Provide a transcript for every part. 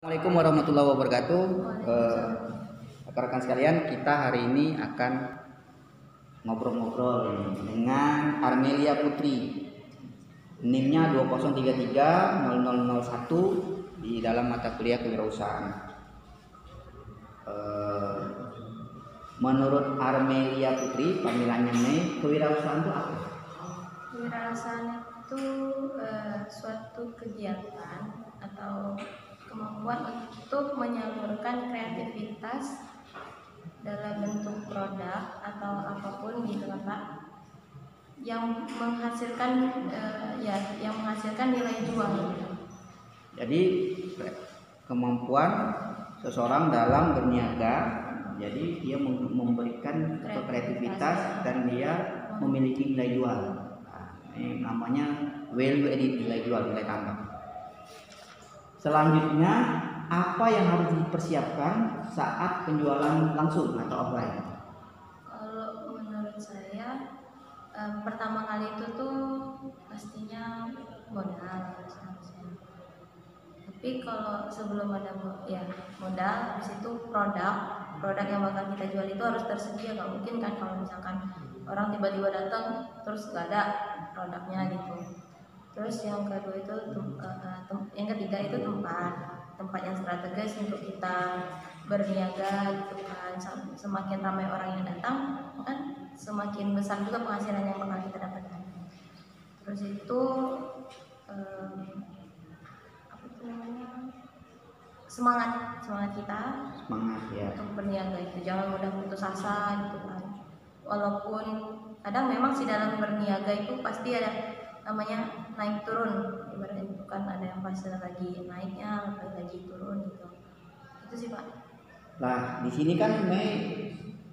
Assalamualaikum warahmatullahi wabarakatuh. Rekan-rekan sekalian, kita hari ini akan ngobrol-ngobrol dengan Armelia Putri. NIM-nya 20330001 di dalam mata kuliah kewirausahaan. Menurut Armelia Putri, panggilannya Mei, kewirausahaan itu apa? Kewirausahaan itu suatu kegiatan atau kemampuan untuk menyalurkan kreativitas dalam bentuk produk atau apapun gitu kan Pak, yang menghasilkan yang menghasilkan nilai jual. Jadi kemampuan seseorang dalam berniaga, jadi dia memberikan kreativitas dan dia memiliki nilai jual. Nah, ini namanya value added, nilai jual, nilai tambah. Selanjutnya, apa yang harus dipersiapkan saat penjualan langsung atau offline? Kalau menurut saya, pertama kali itu tuh pastinya modal seharusnya. Tapi kalau sebelum ada modal, habis itu produk yang bakal kita jual itu harus tersedia. Gak mungkin kan kalau misalkan orang tiba-tiba datang terus gak ada produknya gitu. Terus yang kedua itu yang ketiga itu tempat yang strategis untuk kita berniaga gitu kan. Semakin ramai orang yang datang kan semakin besar juga penghasilan yang bakal kita dapatkan. Terus itu semangat kita ya, untuk berniaga itu jangan mudah putus asa gitu kan. Walaupun kadang memang sih dalam berniaga itu pasti ada namanya naik turun, ibaratnya itu kan ada yang pasti lagi naiknya, lagi turun gitu. Itu sih Pak. Nah, di sini kan Mei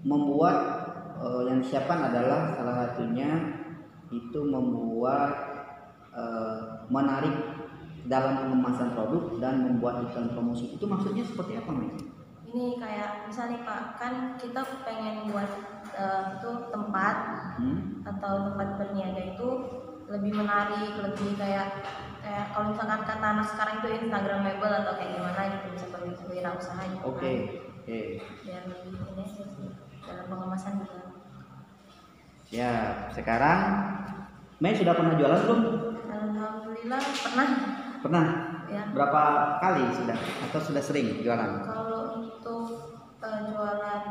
membuat yang disiapkan adalah salah satunya itu membuat menarik dalam pengemasan produk dan membuat iklan promosi. Itu maksudnya seperti apa Mei? Ini kayak misalnya Pak, kan kita pengen buat itu tempat atau tempat berniaga itu lebih menarik, lebih kayak kalau misalkan kata anak sekarang itu Instagramable atau kayak gimana gitu, bisa berwirausaha gitu. Oke. Biar lebih ini sih dalam pengemasan juga. Ya, sekarang Mei sudah pernah jualan belum? Alhamdulillah pernah. Pernah? Ya. Berapa kali sudah atau sudah sering jualan? Kalau untuk jualan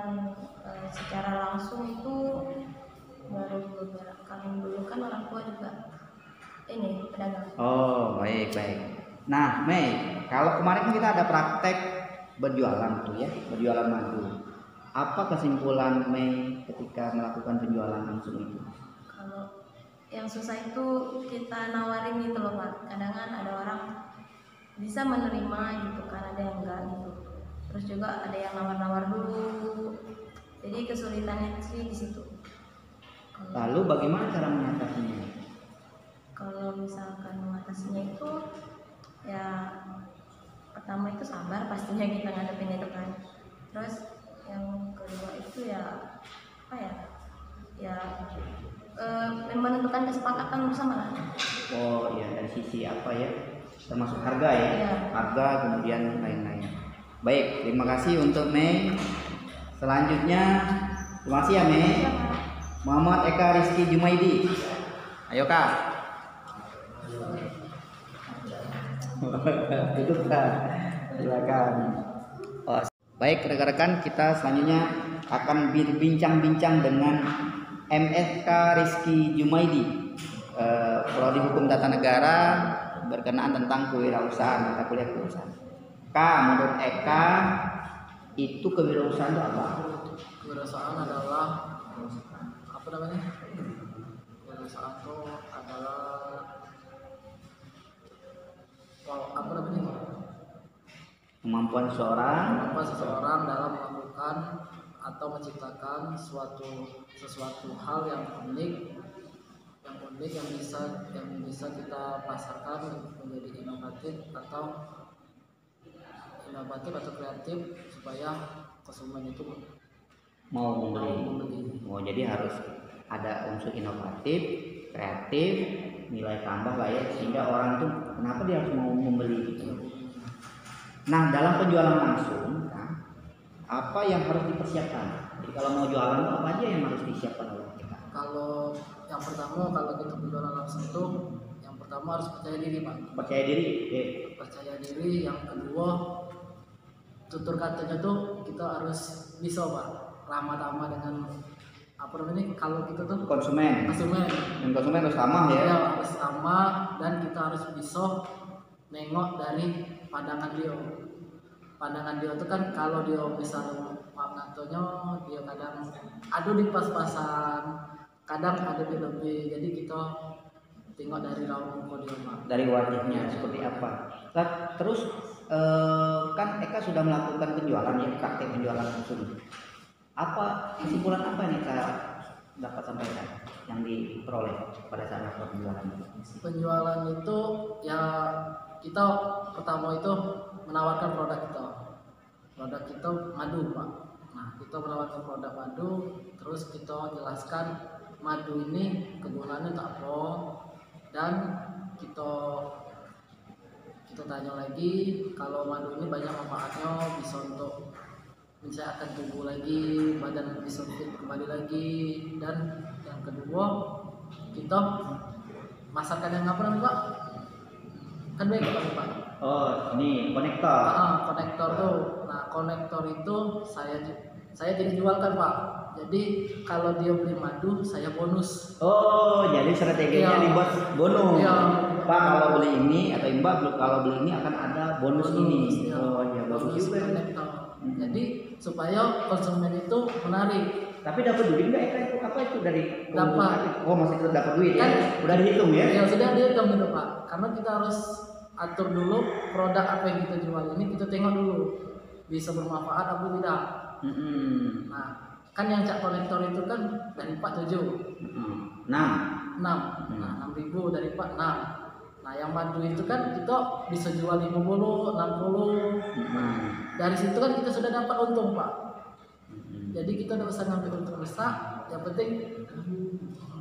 secara langsung itu baru beberapa kali. Dulu kan orang tua juga ini pedagang. Oh, baik. Nah, Mei, kalau kemarin kita ada praktek berjualan tuh ya, berjualan madu. Apa kesimpulan Mei ketika melakukan penjualan langsung itu? Kalau yang susah itu kita nawarin gitu loh Pak. Kadang kan ada orang bisa menerima gitu kan, ada yang enggak gitu. Terus juga ada yang nawar-nawar dulu. Jadi kesulitannya sih di situ. Lalu bagaimana cara mengatasinya? Kalau misalkan mengatasinya itu ya pertama itu sabar pastinya kita ngadepin itu kan. Terus yang kedua itu ya apa ya menentukan kesepakatan bersama lah. Oh iya, dari sisi apa ya, termasuk harga ya, Iya. Harga kemudian lain-lain. Baik, terima kasih untuk Mei. Selanjutnya, terima kasih ya Mei. Iya, Muhammad Eka Rizky Jumaidi. Ayo Kak. Duduk Kak. Silakan. Oh, baik rekan-rekan, kita selanjutnya akan berbincang-bincang dengan MSK Rizky Jumaidi, Prodi Hukum Tata Negara, berkenaan tentang kewirausahaan, mata kuliah kewirausahaan. Kak, menurut Eka itu kewirausahaan itu apa? Kewirausahaan adalah apa namanya? Kewirausahaan itu adalah Kemampuan seseorang dalam melakukan atau menciptakan sesuatu hal yang unik yang bisa kita pasarkan menjadi inovatif atau kreatif supaya konsumen itu mau membeli. Oh, jadi harus ada unsur inovatif, kreatif, nilai tambah lah ya, sehingga orang tuh kenapa dia harus mau membeli gitu. Nah, dalam penjualan langsung, nah, apa yang harus dipersiapkan? Jadi kalau mau jualan itu apa aja yang harus disiapkan oleh kita? Kalau yang pertama, kalau kita berjualan langsung itu yang pertama harus percaya diri, Pak. Percaya diri, oke. Percaya diri. Yang kedua, tutur katanya tuh kita harus bisa, Pak, ramah-tamah dengan apa namanya, kalau kita tuh Konsumen. Dan konsumen harus ramah ya. Ya, harus sama, dan kita harus bisa nengok dari pandangan dia. Pandangan dia itu kan kalau dia misalnya maaf natonya dia kadang ada di pas-pasan, kadang ada di lebih. Jadi kita tengok dari raut muka dia, Pak. Dari wajahnya seperti apa. Nah, terus kan Eka sudah melakukan penjualan ya, praktek penjualan langsung. Apa kesimpulan apa yang Eka dapat sampaikan yang diperoleh pada saat melakukan penjualan? Penjualan itu ya kita pertama itu menawarkan produk kita. Produk kita madu, Pak. Nah, kita menawarkan produk madu, terus kita jelaskan madu ini kegunaannya tak apa, dan kita tanya lagi kalau madu ini banyak manfaatnya, bisa untuk mensehatkan tubuh lagi, badan bisa fit kembali lagi. Dan yang kedua, kita masakan yang apa namanya, Pak? Kan baik Pak. Oh, ini konektor. Konektor tuh. Nah, konektor itu saya jadi jualkan, Pak. Jadi kalau dia beli madu, saya bonus. Oh, jadi strateginya dibuat bonus. Iya. Pak kalau beli ini atau Mbak kalau beli ini akan ada bonus ini. Ya. Oh, ya bagus Bonus juga. konektor. Jadi supaya konsumen itu menarik. Tapi dapat duit nggak Eka itu? Apa itu dari Dapat. Oh, masih tetap dapat duit ya? Kan Udah dihitung ya? Ya sudah dihitung gitu, Pak. Karena kita harus atur dulu produk apa yang kita jual ini, kita tengok dulu bisa bermanfaat apa tidak. Nah, kan yang cak konektor itu kan dari 47. 6. 6. Nah, 6.000 dari 4 6. Nah, yang madu itu kan kita bisa jual 50, 60. Dari situ kan kita sudah dapat untung, Pak. Jadi kita tidak usah ngambil untung besar, yang penting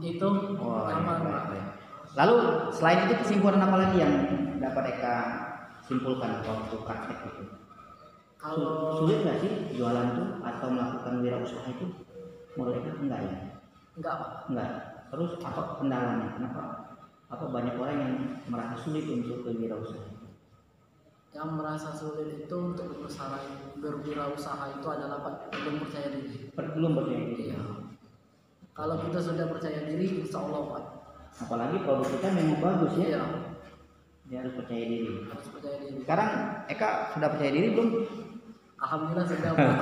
itu aman, Pak. Lalu selain itu kesimpulan apa lagi yang dapat Eka simpulkan waktu praktek itu? Kalau Sulit nggak sih jualan tuh atau melakukan wirausaha itu? Menurut Eka enggak ya? enggak, Pak. Enggak. Terus apa kendalanya? Kenapa? Apa banyak orang yang merasa sulit untuk berwirausaha? Yang merasa sulit itu untuk berwirausaha itu adalah, Pak, belum percaya diri. Belum percaya diri. Iya. Kalau kita sudah percaya diri, insya Allah, Pak. Apalagi produk kita memang bagus ya. Iya. Dia harus percaya diri. Harus percaya diri. Sekarang Eka sudah percaya diri belum? Alhamdulillah sudah, Pak.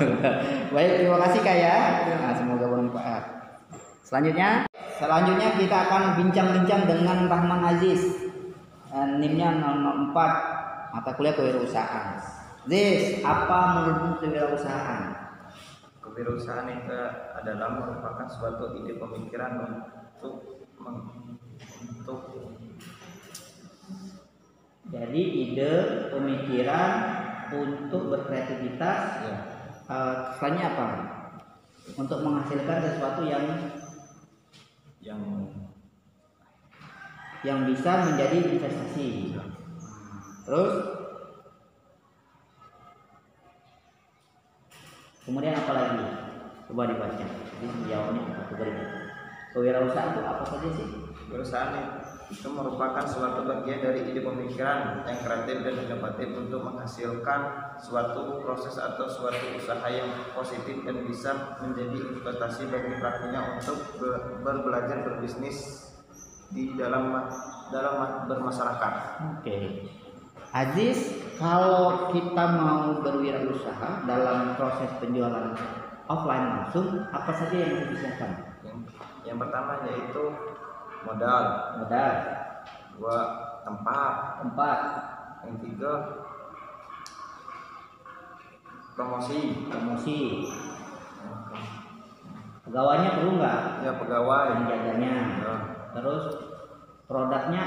Baik, terima kasih Kak ya. Nah, semoga bermanfaat. Selanjutnya kita akan bincang-bincang dengan Rahman Aziz. NIM-nya 004, mata kuliah kewirausahaan. Ziz, apa menurutmu kewirausahaan? Kewirausahaan itu adalah merupakan suatu ide pemikiran untuk jadi ide pemikiran untuk berkreativitas. ya, Selanjutnya apa? Untuk menghasilkan sesuatu yang bisa menjadi investasi. Terus kemudian apa lagi? Coba dibaca. Jadi jawabnya apa? Kewirausahaan itu apa saja sih? Kewirausahaan itu merupakan suatu bagian dari ide pemikiran yang kreatif dan inovatif untuk menghasilkan suatu proses atau suatu usaha yang positif dan bisa menjadi investasi bagi pelakunya untuk belajar berbisnis di dalam bermasyarakat. Oke. Aziz, kalau kita mau berwirausaha dalam proses penjualan offline langsung, apa saja yang harus disiapkan? Yang pertama yaitu modal, dua tempat, yang tiga promosi. Pegawainya perlu nggak? Ya, pegawai. Penjaganya. Ya. Terus produknya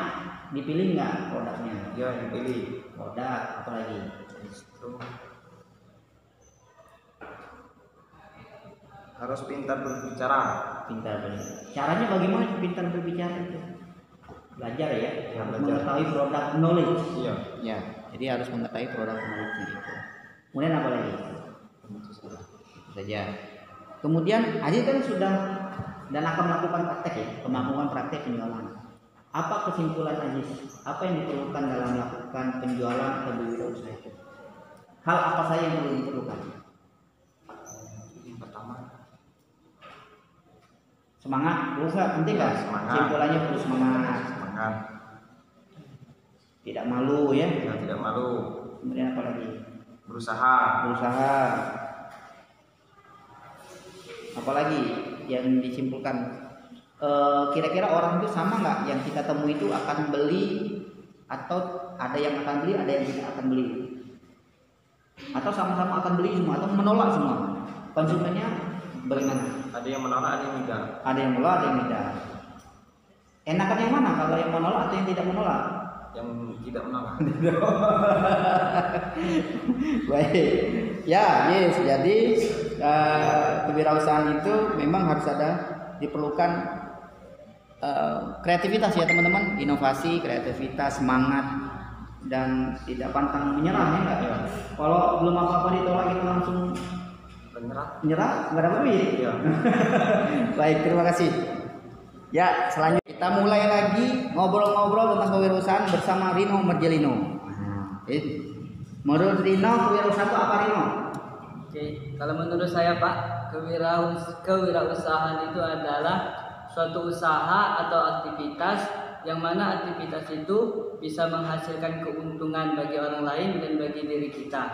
dipilih nggak produknya? Ya, dipilih. Produk apa lagi? Itu harus pintar berbicara. Caranya bagaimana pintar berbicara itu? Belajar ya, harus belajar. mengetahui produk knowledge. Iya. Ya. Jadi harus mengetahui produk-produknya itu. Kemudian apa lagi? Itu saja. Kemudian Aziz kan sudah dan akan melakukan praktek ya, melakukan praktek penjualan. Apa kesimpulan Aziz? Apa yang diperlukan dalam melakukan penjualan atau berwirausaha itu? Hal apa saja yang perlu diperlukan? Yang pertama, Semangat, berusaha penting kan? Semangat. Kesimpulannya perlu semangat. semangat, Tidak malu ya. tidak malu, Kemudian apa lagi? berusaha, Berusaha. Apalagi yang disimpulkan, kira-kira orang itu sama nggak yang kita temui itu akan beli, atau ada yang akan beli, ada yang tidak akan beli, atau sama-sama akan beli semua, atau menolak semua? Konsumennya bagaimana? ada yang menolak, ada yang tidak. Ada yang menolak, ada yang tidak. Enakan yang mana, kalau yang menolak atau yang tidak menolak? Yang tidak menolak. Baik, ya, yes. Jadi kewirausahaan itu memang harus ada, diperlukan kreativitas ya teman-teman, inovasi, kreativitas, semangat, dan tidak pantang menyerah ya enggak? Ya. Kalau belum apa-apa ditolak kita langsung menyerah, nggak ada duit. Ya. Baik, terima kasih. Ya, selanjutnya kita mulai lagi ngobrol-ngobrol tentang kewirausahaan bersama Rino Merjelino. Menurut Rino, kewirausahaan itu apa, Rino? Oke, kalau menurut saya Pak, kewirausahaan itu adalah suatu usaha atau aktivitas yang mana aktivitas itu bisa menghasilkan keuntungan bagi orang lain dan bagi diri kita.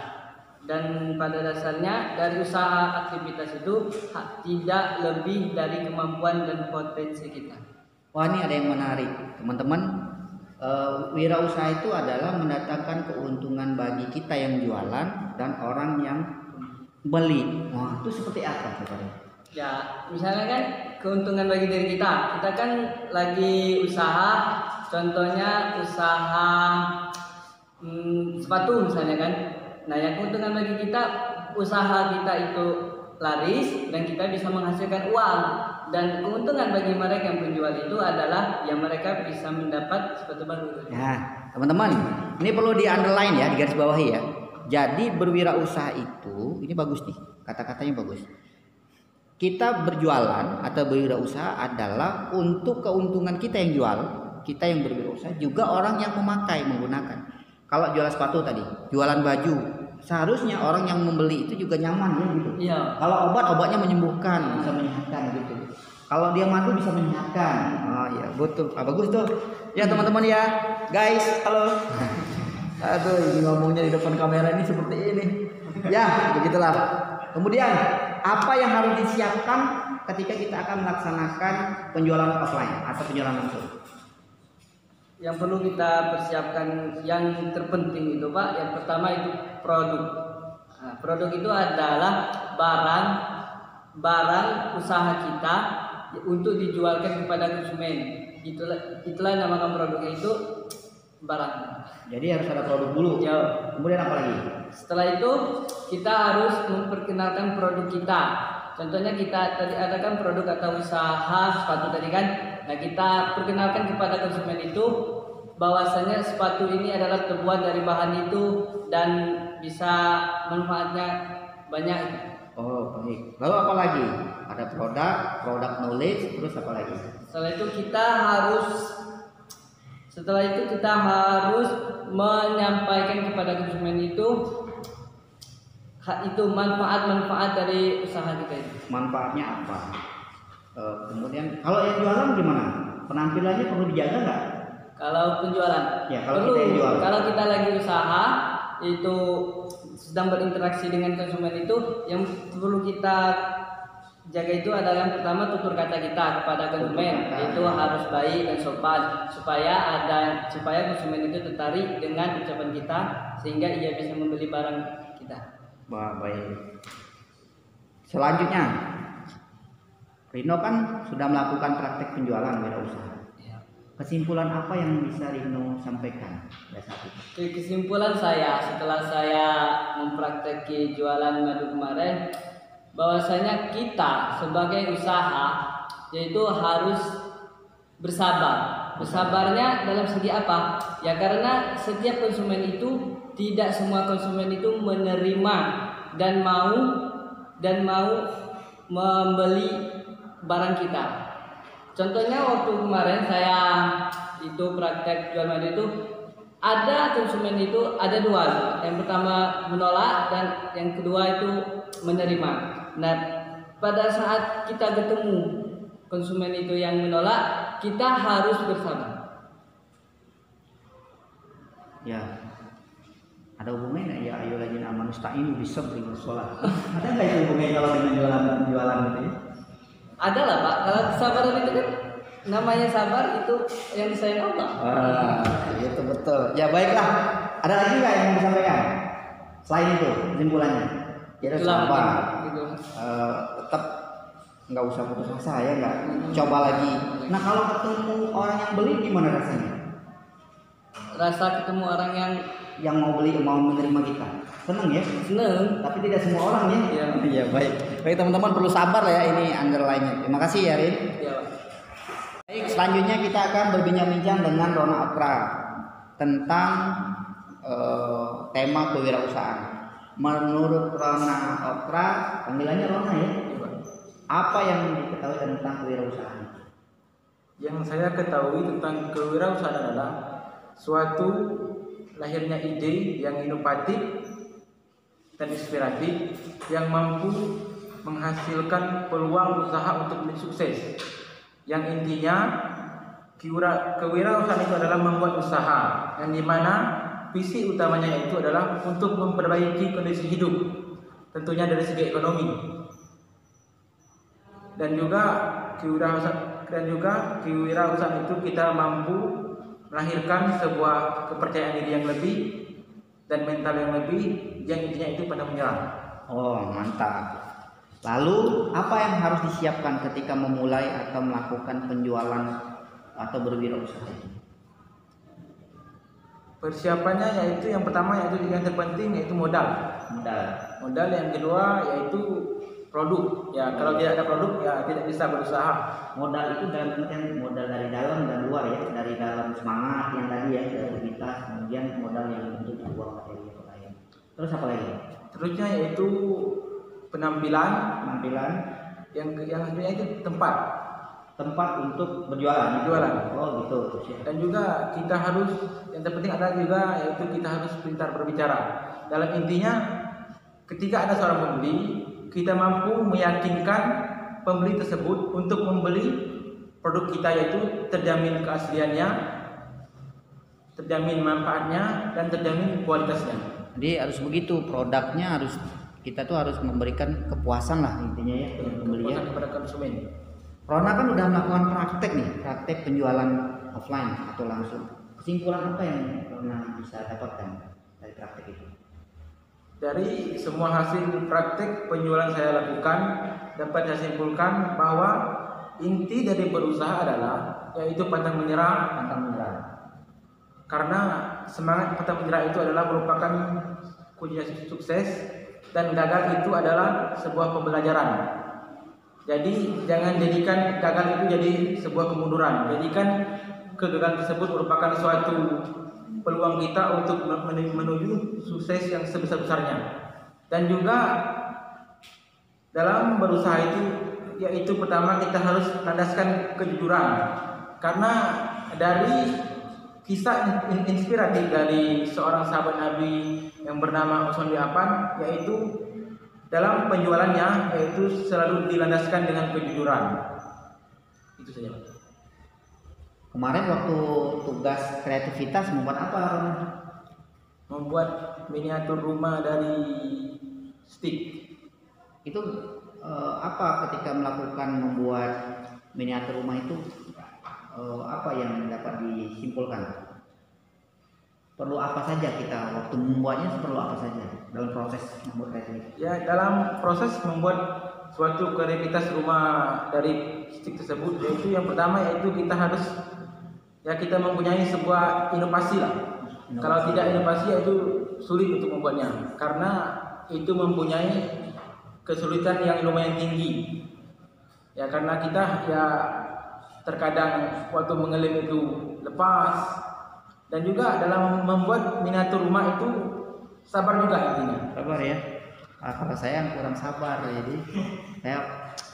Dan pada dasarnya dari usaha aktivitas itu tidak lebih dari kemampuan dan potensi kita. Wah, ini ada yang menarik, teman-teman. Wirausaha itu adalah mendatangkan keuntungan bagi kita yang jualan dan orang yang beli. Wah, itu seperti apa sebenarnya? Ya, misalnya kan keuntungan bagi diri kita. Kita kan lagi usaha, contohnya usaha sepatu misalnya kan. Nah, yang keuntungan bagi kita, usaha kita itu laris dan kita bisa menghasilkan uang. Dan keuntungan bagi mereka yang penjual itu adalah yang mereka bisa mendapat sepatu baru. Nah, teman-teman, ini perlu di underline ya, di garis bawahi ya. Jadi berwirausaha itu, ini bagus nih, kata-katanya bagus. Kita berjualan atau berwirausaha adalah untuk keuntungan kita yang jual, kita yang berwirausaha, juga orang yang memakai, menggunakan. Kalau jualan sepatu tadi, jualan baju, seharusnya orang yang membeli itu juga nyaman ya gitu. Iya. Kalau obatnya menyembuhkan, bisa menyehatkan gitu. Kalau dia madu bisa menyehatkan. Oh iya, betul. Bagus tuh. Ya teman-teman ya, guys, halo. Aduh, ini ngomongnya di depan kamera ini seperti ini. Ya, begitulah. Kemudian, apa yang harus disiapkan ketika kita akan melaksanakan penjualan offline atau penjualan langsung? Yang perlu kita persiapkan yang terpenting itu Pak, yang pertama itu produk. Nah, produk itu adalah barang usaha kita untuk dijualkan kepada konsumen. Itulah namakan produknya itu barang. Jadi harus ada produk dulu. Ya. Kemudian apa lagi? Setelah itu kita harus memperkenalkan produk kita. Contohnya kita tadi ada kan produk atau usaha sepatu tadi kan. Nah, kita perkenalkan kepada konsumen itu bahwasanya sepatu ini adalah terbuat dari bahan itu dan bisa manfaatnya banyak. Oh, baik. Lalu apa lagi? Ada produk knowledge, terus apa lagi? Setelah itu kita harus menyampaikan kepada konsumen itu manfaat-manfaat dari usaha kita itu. Manfaatnya apa? Kemudian kalau yang jualan gimana? Penampilannya perlu dijaga nggak? Kalau penjualan, Ya, kalau perlu. kita yang jual. Kalau kita lagi usaha itu sedang berinteraksi dengan konsumen itu, yang perlu kita jaga itu adalah yang pertama tutur kata kita kepada konsumen. Itu harus baik dan sopan supaya konsumen itu tertarik dengan ucapan kita sehingga ia bisa membeli barang kita. Wah, baik. Selanjutnya, Rino kan sudah melakukan praktek penjualan wirausaha. Ya. Kesimpulan apa yang bisa Rino sampaikan pada saat itu? Kesimpulan saya setelah saya memprakteki jualan madu kemarin, bahwasanya kita sebagai usaha yaitu harus bersabar Bersabarnya dalam segi apa? Ya karena setiap konsumen itu tidak semua konsumen itu menerima dan mau membeli barang kita. Contohnya waktu kemarin saya itu praktek jual madu itu, ada konsumen itu ada dua. Yang pertama menolak dan yang kedua itu menerima. Nah, pada saat kita ketemu konsumen itu yang menolak, kita harus bersabar. Ya, ada hubungannya nggak ya? Ayo lagi nama nusta'inu bisabri wassalah. Ada nggak itu hubungannya kalau dengan jualan gitu ya? Ada lah Pak. Kalau kesabaran itu kan namanya sabar, itu yang disayang Allah. Itu betul. Ya baiklah. Ada lagi nggak yang mau disampaikan? Selain itu kesimpulannya, kita sabar. Gitu. Tetap nggak usah putus asa ya, nggak. Coba lagi. Nah kalau ketemu orang yang beli gimana rasanya? Rasa ketemu orang Yang mau beli, mau menerima kita, seneng ya? seneng. Tapi tidak semua orang ya. Iya. Iya baik. Baik teman-teman, perlu sabar lah ya, ini underline-nya. Terima kasih ya Rin. Ya, Pak. Baik, selanjutnya kita akan berbincang-bincang dengan Rona Okra tentang tema kewirausahaan. Menurut Rona Okra, panggilannya Rona ya. Apa yang diketahui tentang kewirausahaan? Yang saya ketahui tentang kewirausahaan adalah suatu lahirnya ide yang inovatif dan inspiratif yang mampu menghasilkan peluang usaha untuk menjadi sukses. Yang intinya kewirausahaan itu adalah membuat usaha yang dimana visi utamanya itu adalah untuk memperbaiki kondisi hidup, tentunya dari segi ekonomi. Dan juga kewirausahaan itu kita mampu melahirkan sebuah kepercayaan diri yang lebih dan mental yang lebih, yang intinya itu pada menyerah. Oh mantap. Lalu apa yang harus disiapkan ketika memulai atau melakukan penjualan atau berwirausaha? Persiapannya yaitu yang pertama, yaitu yang terpenting, yaitu modal. Modal yang kedua yaitu produk. Ya kalau tidak ada produk ya tidak bisa berusaha. Modal itu dalam pengertian modal dari dalam dan luar ya, dari dalam semangat yang tadi ya, kreativitas, kemudian modal yang untuk sebuah materi atau lain. Terus apa lagi? Terusnya yaitu penampilan yang sebenarnya itu tempat untuk berjualan. Oh gitu. Dan juga kita harus, yang terpenting adalah juga yaitu kita harus pintar berbicara. Dalam intinya ketika ada seorang pembeli, kita mampu meyakinkan pembeli tersebut untuk membeli produk kita, yaitu terjamin keasliannya, terjamin manfaatnya, dan terjamin kualitasnya. Jadi harus begitu, produknya harus, kita tuh harus memberikan kepuasan lah intinya ya pembeli ya. Kepada konsumen. Rona kan udah melakukan praktek penjualan offline atau langsung. Kesimpulan apa yang Rona bisa dapatkan dari praktek itu? Dari semua hasil praktek penjualan saya lakukan, dapat saya simpulkan bahwa inti dari berusaha adalah yaitu pantang menyerah. Karena semangat pantang menyerah itu adalah merupakan kunci sukses, dan gagal itu adalah sebuah pembelajaran. Jadi jangan jadikan gagal itu jadi sebuah kemunduran. Jadikan kegagalan tersebut merupakan suatu peluang kita untuk menuju sukses yang sebesar-besarnya. Dan juga dalam berusaha itu, yaitu pertama kita harus landaskan kejujuran. Karena dari kisah inspiratif dari seorang sahabat Nabi yang bernama Utsman bin Affan, yaitu dalam penjualannya yaitu selalu dilandaskan dengan kejujuran. Itu saja. Kemarin waktu tugas kreativitas membuat apa? Membuat miniatur rumah dari stick. Itu apa ketika membuat miniatur rumah itu apa yang dapat disimpulkan? Perlu apa saja kita waktu membuatnya, perlu apa saja dalam proses membuat kreativitas? Ya, dalam proses membuat suatu kreativitas rumah dari stick tersebut, yaitu yang pertama yaitu kita harus kita mempunyai sebuah inovasi lah. Kalau tidak inovasi itu sulit untuk membuatnya, karena itu mempunyai kesulitan yang lumayan tinggi. Ya karena kita terkadang waktu mengelim itu lepas, dan juga dalam membuat miniatur rumah itu sabar juga intinya. Sabar ya. Kalau saya kurang sabar, jadi saya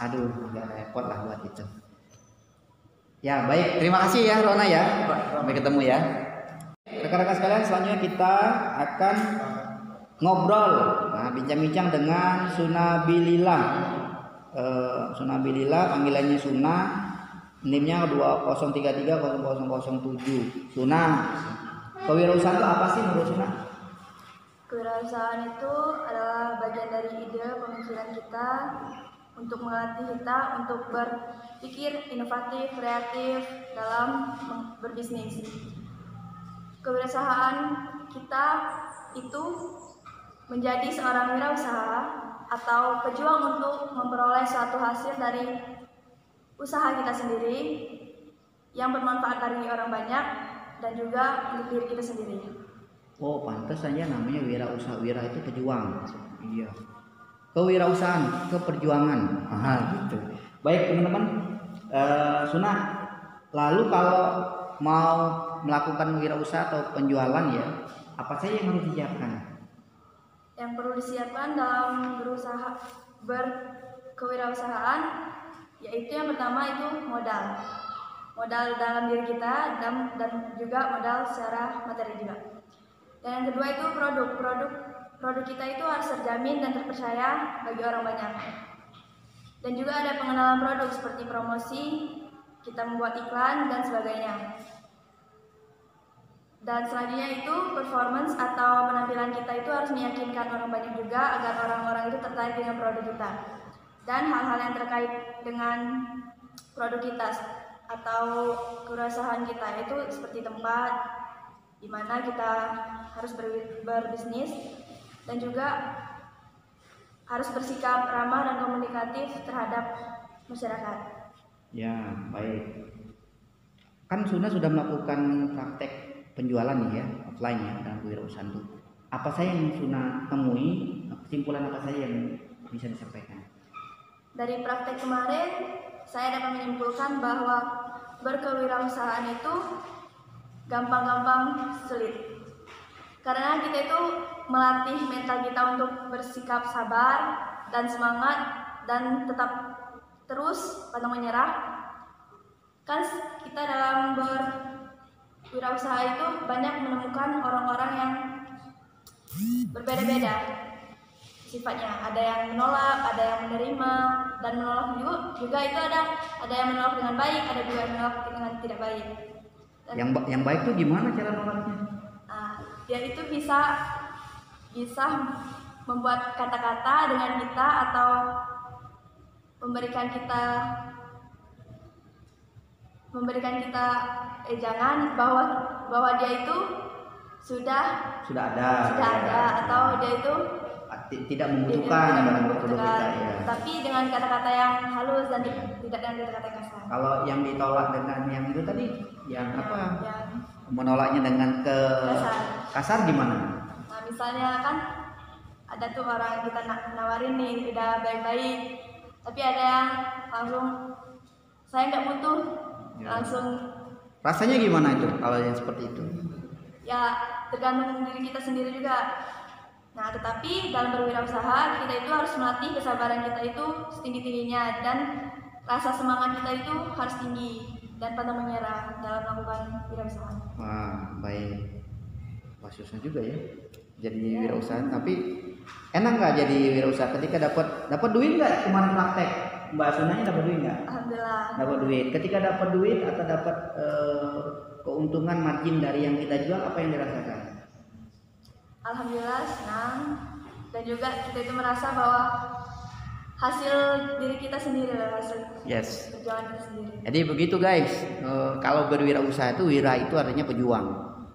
agak repot lah buat itu. Ya baik, terima kasih ya Rona ya. Sampai ketemu ya. Rekan-rekan sekalian, selanjutnya kita akan ngobrol, bincang-bincang dengan Sunabilillah. Sunabilillah, panggilannya Suna, NIM-nya 20330007. Suna, kewirausahaan itu apa sih menurut Suna? Kewirausahaan itu adalah bagian dari ide pemikiran kita untuk melatih kita untuk berpikir inovatif, kreatif dalam berbisnis. Kewirausahaan kita itu menjadi seorang wirausaha atau pejuang untuk memperoleh suatu hasil dari usaha kita sendiri yang bermanfaat bagi orang banyak dan juga untuk diri kita sendiri. Oh, pantas saja namanya wirausaha. Wira itu pejuang. Iya. Kewirausahaan, keperjuangan. Gitu. Baik teman-teman, Suna. Lalu kalau mau melakukan wirausaha atau penjualan ya, apa saja yang harus disiapkan? Yang perlu disiapkan dalam berkewirausahaan, yaitu yang pertama itu modal dalam diri kita dan juga modal secara materi juga. Dan yang kedua itu produk kita itu harus terjamin dan terpercaya bagi orang banyak. Dan juga ada pengenalan produk seperti promosi, kita membuat iklan dan sebagainya. Dan selanjutnya itu performance atau penampilan kita itu harus meyakinkan orang banyak juga agar orang-orang itu tertarik dengan produk kita. Dan hal-hal yang terkait dengan produk kita atau kewirausahaan kita itu seperti tempat di mana kita harus berbisnis dan juga harus bersikap ramah dan komunikatif terhadap masyarakat. Ya, baik. Kan Suna sudah melakukan praktek penjualan nih ya, offline ya dalam kewirausahaan itu. Apa saja yang Suna temui, kesimpulan apa saja yang bisa disampaikan? Dari praktek kemarin, saya dapat menyimpulkan bahwa berkewirausahaan itu gampang-gampang sulit. Karena kita itu melatih mental kita untuk bersikap sabar dan semangat dan tetap terus pantang menyerah. Kan kita dalam berwirausaha itu banyak menemukan orang-orang yang berbeda-beda sifatnya. Ada yang menolak, ada yang menerima, dan menolak juga itu ada yang menolak dengan baik, ada juga yang menolak dengan tidak baik. Dan yang baik tuh gimana cara nolaknya? Dia itu bisa membuat kata-kata dengan kita atau memberikan kita ejangan bahwa dia itu sudah ada atau dia itu tidak membutuhkan dalam produk kita ya. Tapi dengan kata-kata yang halus dan tidak dengan kata-kata kasar. Kalau yang ditolak dengan yang itu tadi, yang apa? Menolaknya dengan kasar gimana? Nah, misalnya kan ada tuh orang kita nawarin nih udah baik-baik, tapi ada yang langsung saya nggak butuh, langsung. Rasanya gimana itu kalau yang seperti itu? Ya tergantung diri kita sendiri juga. Nah, tetapi dalam berwirausaha kita itu harus melatih kesabaran kita itu setinggi-tingginya dan rasa semangat kita itu harus tinggi dan pantang menyerah dalam melakukan wirausaha. Wah, baik. Wah, susah juga ya jadi wirausaha. Tapi enak nggak jadi wirausaha ketika dapat duit nggak kemarin praktek? Mbak Sunanya dapat duit nggak? Alhamdulillah. Dapat duit. Ketika dapat duit atau dapat keuntungan margin dari yang kita jual, apa yang dirasakan? Alhamdulillah senang, dan juga kita itu merasa bahwa hasil diri kita sendiri lah, hasil perjuangan kita sendiri. Jadi begitu guys, kalau berwirausaha itu wira itu artinya pejuang,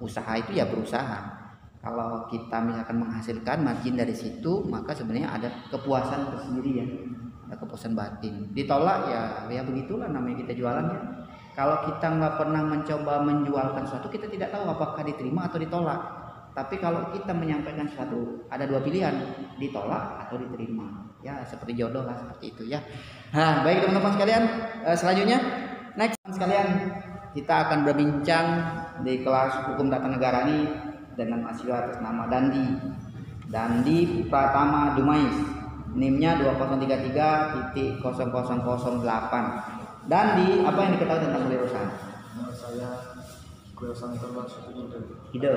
usaha itu ya berusaha. Kalau kita misalkan menghasilkan margin dari situ, maka sebenarnya ada kepuasan tersendiri ya, ada kepuasan batin. Ditolak ya begitulah namanya kita jualannya. Kalau kita nggak pernah mencoba menjualkan sesuatu, kita tidak tahu apakah diterima atau ditolak. Tapi kalau kita menyampaikan sesuatu, ada dua pilihan, ditolak atau diterima. Ya seperti jodoh lah, seperti itu ya. Nah, baik teman-teman sekalian, selanjutnya Next sekalian, kita akan berbincang di kelas hukum tata negara ini dengan mahasiswa atas nama Dandi Pratama Dumais. NIM-nya 2033.0008. Dandi, apa yang diketahui tentang kewirausahaan? Menurut saya kewirausahaan itu adalah suatu Ide.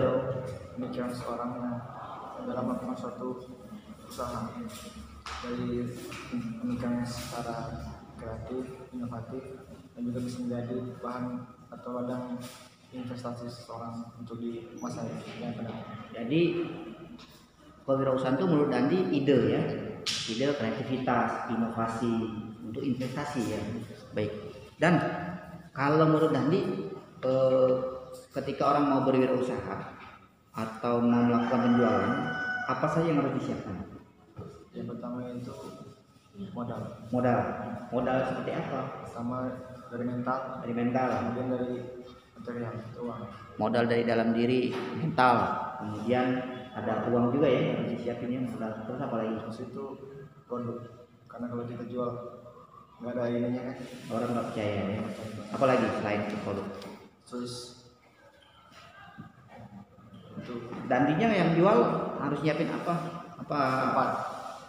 pemikiran seorang yang dalam melakukan suatu usaha, dari pemikiran secara kreatif, inovatif, dan juga bisa menjadi bahan atau ladang investasi seseorang untuk di masa yang akan datang. Jadi kewirausahaan itu menurut Dandi ide ya, ide, kreativitas, inovasi untuk investasi ya. Baik. Dan kalau menurut Dandi, ketika orang mau berwirausaha atau mau melakukan penjualan, apa saja yang harus disiapkan? Yang pertama itu modal. Modal seperti apa? Pertama dari mental, Dari mental. kemudian dari material, uang. Modal dari dalam diri, mental. Kemudian ada uang juga ya, harus disiapinnya modal. Terus apa lagi? Terus itu produk, karena kalau kita jual nggak ada ininya kan. Orang nggak percaya ya. Apalagi selain itu produk. Terus itu Dandinya yang jual harus siapin apa?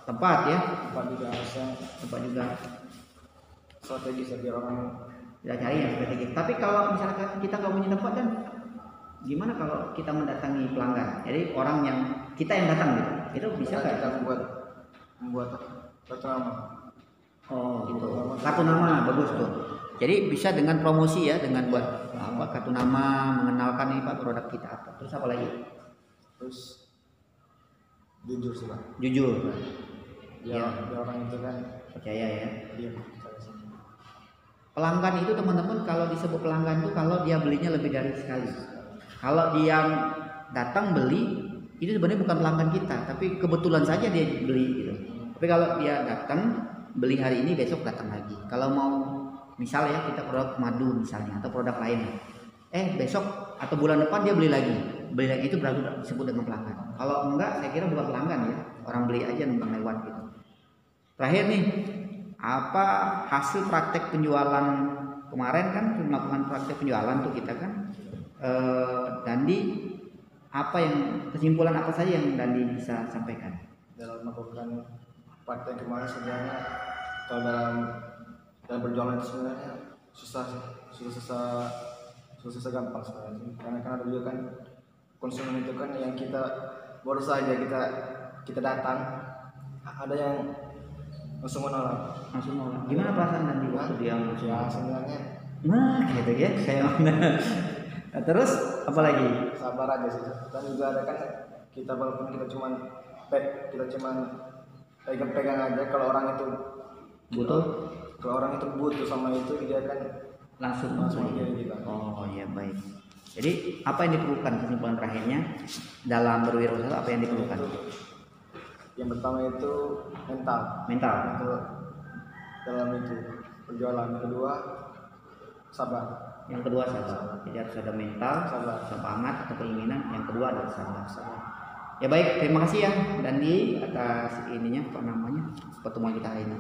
Tempat ya. tempat juga harusnya Tempat juga strategis biar orang kita cari yang strategi. Tapi kalau misalkan kita nggak punya tempat kan, gimana kalau kita mendatangi pelanggan? Jadi orang yang kita yang datang gitu, itu bisa kita nggak? membuat kartu nama. Oh gitu. Kartu nama bagus tuh. Jadi bisa dengan promosi ya, dengan buat apa kartu nama, mengenalkan ini Pak produk kita apa. Terus apa lagi? Terus jujur sih Pak. Jujur. Biar orang itu kan Percaya ya. dia percaya sih. Pelanggan itu teman-teman, kalau disebut pelanggan itu kalau dia belinya lebih dari sekali. Kalau dia datang beli, itu sebenarnya bukan pelanggan kita, tapi kebetulan saja dia beli gitu. Tapi kalau dia datang beli hari ini, besok datang lagi. Kalau mau misal ya kita produk madu misalnya atau produk lain, besok atau bulan depan dia beli lagi itu berarti disebut dengan pelanggan. Kalau enggak, saya kira bukan pelanggan ya, orang beli aja numpang lewat gitu. Terakhir nih, apa hasil praktek penjualan kemarin kan melakukan praktek penjualan tuh kita kan, Dandi apa yang kesimpulan apa saja yang Dandi bisa sampaikan? Dalam melakukan praktek kemarin sebenarnya kalau dalam berjualan itu sebenarnya susah gampang sebenarnya, karena kan ada juga kan konsumen itu kan yang kita baru saja kita datang, ada yang langsung menolak. Gimana perasaan Dandi waktu dia langsung? Ya sebenarnya Nah gitu ya kayak mana? Nah, terus apa lagi? sabar aja sih. Dan juga ada kan kita walaupun kita cuman pegang aja, kalau orang itu butuh sama itu dia kan Langsung aja kita. Oh ya baik. Jadi apa yang diperlukan, kesimpulan terakhirnya dalam berwirausaha, apa yang diperlukan? Yang pertama itu mental itu dalam itu penjualan. Yang kedua sabar. Yang kedua sabar. Jadi harus ada mental, semangat atau keinginan. Yang kedua adalah sabar. Ya baik, terima kasih ya Dandi atas pertemuan kita hari ini.